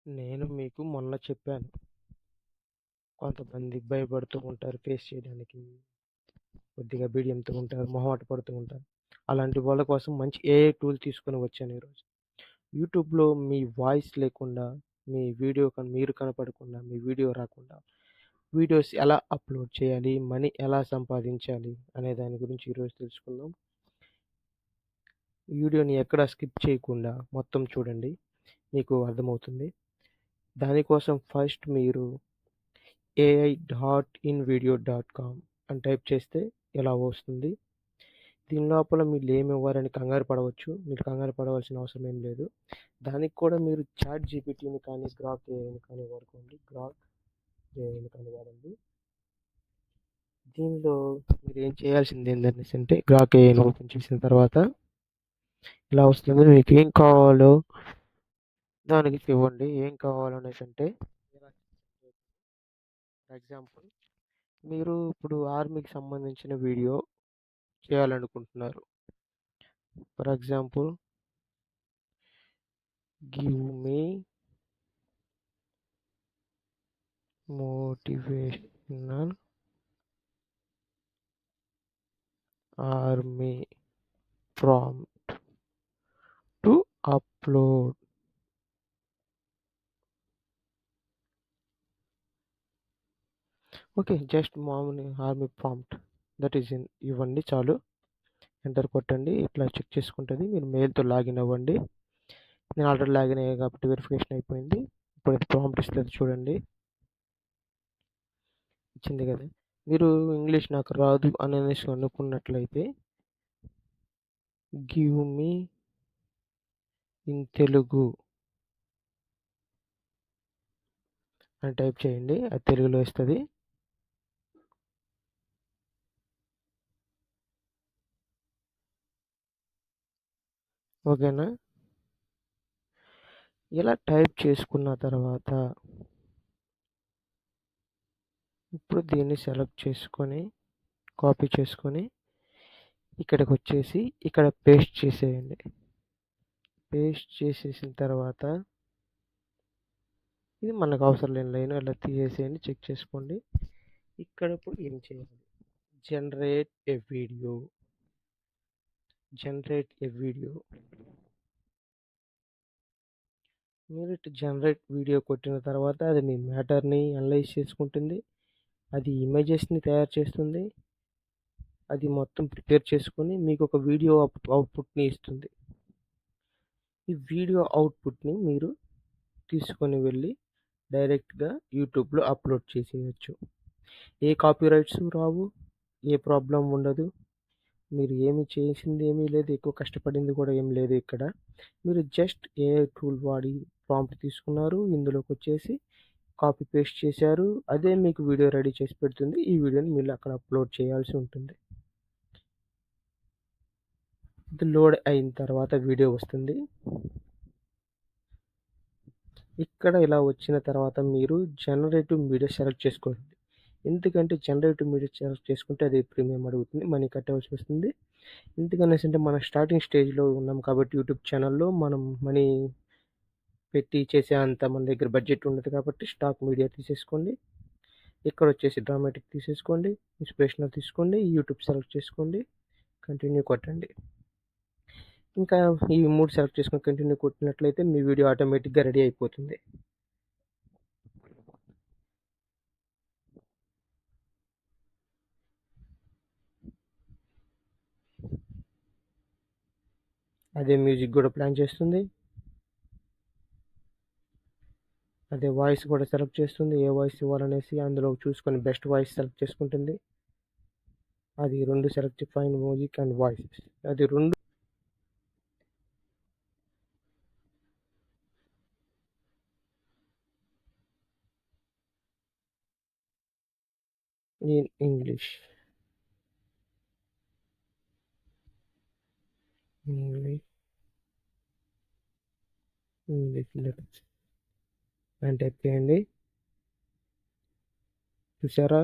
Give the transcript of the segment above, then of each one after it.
నేను మీకు మొన్న చెప్పాను. కొంతమంది భయపడుతూ ఉంటారు ఫేస్ చేయడానికి. కొద్దిగా బిడియంతో ఉంటారు. మొహమాట పడుతూ ఉంటారు. అలాంటి వాళ్ళ కోసం మంచి ఏఐ టూల్ తీసుకొని వచ్చాను ఈరోజు. యూట్యూబ్‌లో మీ వాయిస్ లేకుండా, మీ వీడియో మీరు కనపడకుండా, మీ వీడియో రాకుండా వీడియోస్ ఎలా అప్‌లోడ్ చేయాలి? మనీ ఎలా సంపాదించాలి? అనే దాని గురించి ఈరోజు తెలుసుకుందాం. వీడియోని ఎక్కడ స్కిప్ చేయకుండా మొత్తం చూడండి. మీకు అర్థమవుతుంది. దానికోసం ఫస్ట్ మీరు ai.invideo.com అని టైప్ చేస్తే ఇలా వస్తుంది. దీని లోపల మీరు ఏమివ్వాలని కంగారు పడవచ్చు. మీరు కంగారు పడవలసిన అవసరం ఏం లేదు. దానికి కూడా మీరు చాట్ జీపీటీని కానీ, గ్రాక్ ఏఐని కానీ వాడుకోండి. గ్రాక్ ఏఐని కానీ వాడండి. దీనిలో మీరు ఏం చేయాల్సింది ఏంటంటే గ్రాక్ ఏఐని ఓపెన్ చేసిన తర్వాత ఇలా వస్తుంది. మీకు ఏం కావాలో దానికి ఇవ్వండి. ఏం కావాలనేసి అంటే ఫర్ ఎగ్జాంపుల్ మీరు ఇప్పుడు ఆర్మీకి సంబంధించిన వీడియో చేయాలనుకుంటున్నారు. For example give me motivational army prompt to upload. Okay, just మామూలు ఆర్మీ ప్రాంప్ట్ దట్ ఈస్ ఇవ్వండి చాలు. ఎంటర్ కొట్టండి. ఇట్లా చెక్ చేసుకుంటుంది. మీరు మెయిల్తో లాగిన్ అవ్వండి. నేను ఆల్రెడీ లాగిన్ అయ్యాను కాబట్టి వెరిఫికేషన్ అయిపోయింది. ఇప్పుడు అది ప్రాంప్ట్ ఇస్తుంది చూడండి. ఇచ్చింది కదా. మీరు ఇంగ్లీష్ నాకు రాదు అనేసి అనుకున్నట్లయితే గివ్ మీ ఇన్ తెలుగు అని టైప్ చేయండి. అది తెలుగులో ఇస్తుంది. ఓకేనా. ఇలా టైప్ చేసుకున్న తర్వాత ఇప్పుడు దీన్ని సెలెక్ట్ చేసుకొని కాపీ చేసుకొని ఇక్కడికి వచ్చేసి ఇక్కడ పేస్ట్ చేసేయండి. పేస్ట్ చేసేసిన తర్వాత ఇది మనకు అవసరం లేని లైన్ అలా తీసేసేయండి. చెక్ చేసుకోండి. ఇక్కడ ఇప్పుడు ఏం చేయాలి? Generate a video. మీరు జనరేట్ వీడియో కొట్టిన తర్వాత అది మీ మ్యాటర్ని అనలైజ్ చేసుకుంటుంది. అది ఇమేజెస్ని తయారు చేస్తుంది. అది మొత్తం ప్రిపేర్ చేసుకొని మీకు ఒక వీడియో అవుట్పుట్ని ఇస్తుంది. ఈ వీడియో అవుట్పుట్ని మీరు తీసుకొని వెళ్ళి డైరెక్ట్గా యూట్యూబ్లో అప్లోడ్ చేసేయచ్చు. ఏ కాపీరైట్స్ రావు, ఏ ప్రాబ్లం ఉండదు. మీరు ఏమి చేసింది ఏమీ లేదు, ఎక్కువ కష్టపడింది కూడా ఏం లేదు. ఇక్కడ మీరు జస్ట్ ఏఐ టూల్ వాడి ప్రాంప్ట్ తీసుకున్నారు, ఇందులోకి వచ్చేసి కాపీ పేస్ట్ చేశారు. అదే మీకు వీడియో రెడీ చేసి పెడుతుంది. ఈ వీడియోని మీరు అక్కడ అప్లోడ్ చేయాల్సి ఉంటుంది. ఇది లోడ్ అయిన తర్వాత వీడియో వస్తుంది. ఇక్కడ ఇలా వచ్చిన తర్వాత మీరు జనరేటివ్ మీడియా సెలెక్ట్ చేసుకోండి. ఎందుకంటే జనరేటివ్ మీడియా సెలెక్ట్ చేసుకుంటే అది ప్రీమియం అడుగుతుంది, మనీ కట్టవలసి వస్తుంది. ఎందుకనేసి అంటే మనం స్టార్టింగ్ స్టేజ్లో ఉన్నాం కాబట్టి యూట్యూబ్ ఛానల్లో మనం మనీ పెట్టి చేసే అంత మన దగ్గర బడ్జెట్ ఉండదు కాబట్టి స్టాక్ మీడియా తీసేసుకోండి. ఇక్కడ వచ్చేసి డ్రామాటిక్ తీసేసుకోండి, ఇన్స్పిరేషనల్ తీసుకోండి, యూట్యూబ్ సెలెక్ట్ చేసుకోండి, కంటిన్యూ కొట్టండి. ఇంకా ఈ 3 సెలెక్ట్ చేసుకొని కంటిన్యూ కొట్టినట్లయితే మీ వీడియో ఆటోమేటిక్గా రెడీ అయిపోతుంది. అదే మ్యూజిక్ కూడా ప్లాన్ చేస్తుంది. అదే వాయిస్ కూడా సెలెక్ట్ చేస్తుంది. ఏ వాయిస్ ఇవ్వాలనేసి అందులో చూసుకొని బెస్ట్ వాయిస్ సెలెక్ట్ చేసుకుంటుంది. అది 2 select fine music and voice. అది 2 ఇన్ ఇంగ్లీష్ లిరిక్స్ అని టైప్ చేయండి. చూసారా,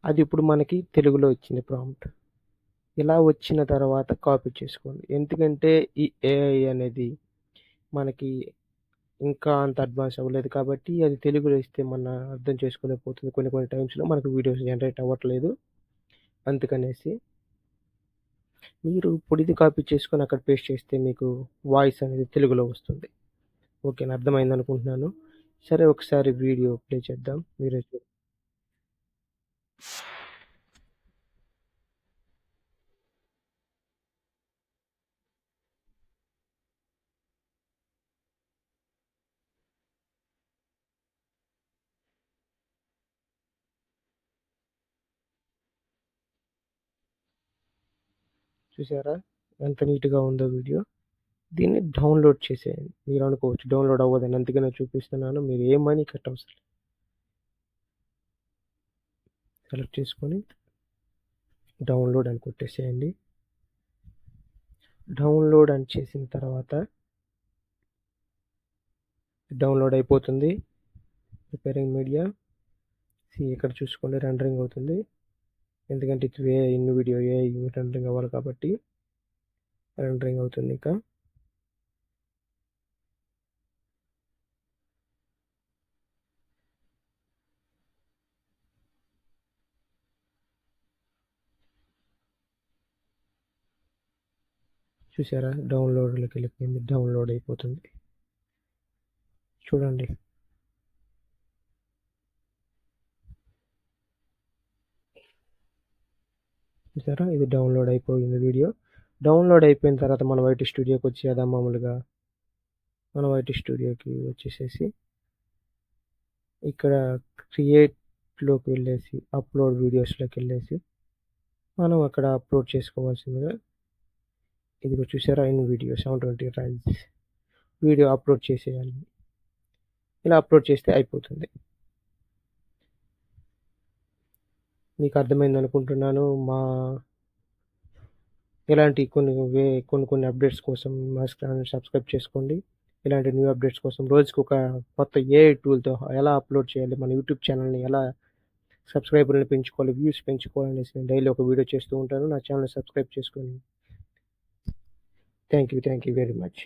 అది ఇప్పుడు మనకి తెలుగులో వచ్చింది ప్రాంప్ట్. ఇలా వచ్చిన తర్వాత కాపీ చేసుకోండి. ఎందుకంటే ఈ ఏఐ అనేది మనకి ఇంకా అంత అడ్వాన్స్ అవ్వలేదు కాబట్టి అది తెలుగులో ఇస్తే మన అర్థం చేసుకోలేకపోతుంది. కొన్ని టైమ్స్‌లో మనకు వీడియోస్ జనరేట్ అవ్వట్లేదు. అందుకనేసి మీరు పొడిది కాపీ చేసుకొని అక్కడ పేస్ట్ చేస్తే మీకు వాయిస్ అనేది తెలుగులో వస్తుంది. ఓకేనా? అర్థమైందనుకుంటున్నాను. సరే ఒకసారి వీడియో ప్లే చేద్దాం. మీరే చూసారా? ఎంత నీట్‌గా ఉందో వీడియో. దీన్ని డౌన్‌లోడ్ చేసేయండి. మీరు అనుకోవచ్చు డౌన్‌లోడ్ అవ్వదని. అందుకనే చూపిస్తున్నాను. మీరు ఏ మనీ కట్టవసరం లేదు. సెలెక్ట్ చేసుకొని డౌన్‌లోడ్ అని కొట్టేసేయండి. డౌన్‌లోడ్ అని చేసిన తర్వాత డౌన్‌లోడ్ అయిపోతుంది. Preparing media. ఇక్కడ చూసుకోండి రెండరింగ్ అవుతుంది. ఎందుకంటే ఇది ఇన్ వీడియో రెండరింగ్ అవ్వాలి కాబట్టి రెండరింగ్ అవుతుంది ఇంకా. చూసారా? డౌన్‌లోడ్‌లోకి వెళ్ళిపోయింది. డౌన్‌లోడ్ అయిపోతుంది. చూడండి. చూసారా? ఇది డౌన్‌లోడ్ అయిపోయింది వీడియో. డౌన్‌లోడ్ అయిపోయిన తర్వాత మన వైటీ స్టూడియోకి వచ్చేద్దాం మామూలుగా. మన వైటీ స్టూడియోకి వచ్చేసేసి ఇక్కడ క్రియేట్‌లోకి వెళ్ళేసి అప్‌లోడ్ వీడియోస్‌లోకి వెళ్ళేసి మనం అక్కడ అప్‌లోడ్ చేసుకోవాల్సిందిగా ఇదిగో చూసారా? In video 720 rails video upload చేసేయాలి. ఇలా అప్‌లోడ్ చేస్తే అయిపోతుంది. మీకు అర్థమైందనుకుంటున్నాను. ఇలాంటి కొన్ని అప్డేట్స్ కోసం మా ఛానల్ని సబ్స్క్రైబ్ చేసుకోండి. ఇలాంటి న్యూ అప్డేట్స్ కోసం రోజుకొక కొత్త ఏఐ టూల్‌తో ఎలా అప్‌లోడ్ చేయాలి, మన యూట్యూబ్ ఛానల్‌ని ఎలా సబ్స్క్రైబర్‌లని పెంచుకోవాలి, వ్యూస్ పెంచుకోవాలనేసి నేను డైలీ ఒక వీడియో చేస్తూ ఉంటాను. నా ఛానల్‌ని సబ్స్క్రైబ్ చేసుకోండి. Thank you very much.